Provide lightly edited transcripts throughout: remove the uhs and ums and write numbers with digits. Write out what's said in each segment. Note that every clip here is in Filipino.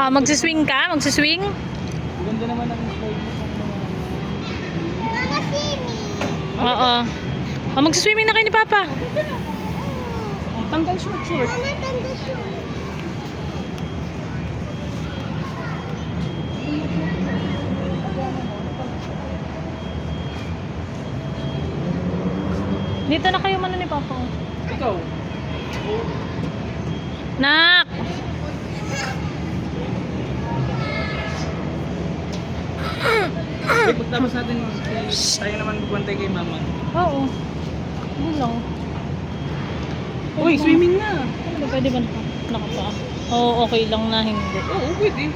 Ah, magsiswing ka? Magsiswing? Ganda naman ang slide mo. Mama, see me. Oo. Ah, magsiswimming na kayo ni Papa. Oh, tanggal short. Mama, tanda siya. Dito na kayo mano ni Papa. Ikaw. Nak! Okay, pagtapos natin, tayo naman magbantay kay mama. Oo. Hindi lang. Uy, swimming na. Ano, pwede ba nakapa? Oo, okay lang na hindi. Oo, pwede.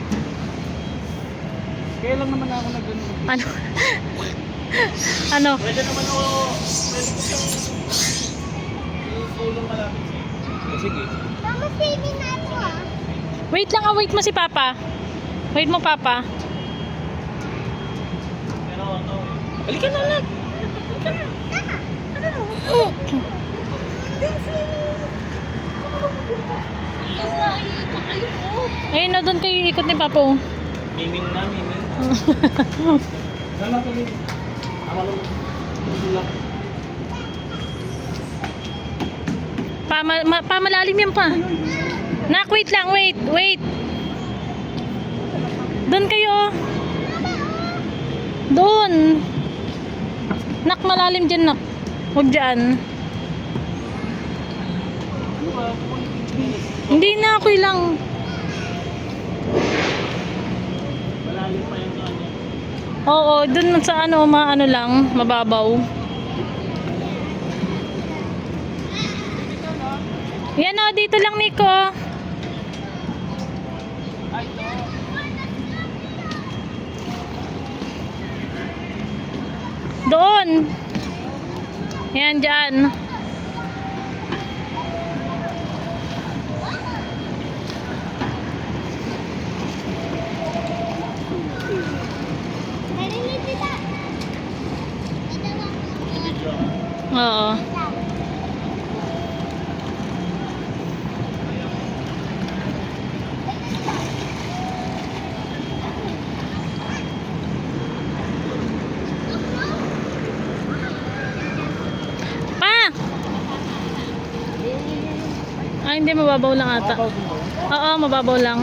Kaya lang naman ako nag-ano. Ano? Ano? Pwede naman ako, pwede ko siyang i-follow malapit. Sige. Mama, see me na ako ah. Wait lang, wait mo si Papa. Wait mo, Papa. Pero ano, halika na lang. Ayun na, doon kayo ikot ni Papa. Oh. Miming na, miming. Sana tuloy. Ako lang. Tulak. Pamalalim yan pa. Nak, wait lang, wait. Doon kayo. Doon. Nak, malalim dyan, nak. Huwag dyan. Ano ba? Hindi na, ako lang. Malalim pa yung ano. Oo, doon sa ano, maano lang, mababaw. Yan o, dito lang, Nico. Ay, ito. Doon. Yan, dyan. Narinig kita. Ito lang. Oo. Pa! Ah, hindi, mababaw lang ata. Mababaw din ba? Oo, mababaw lang.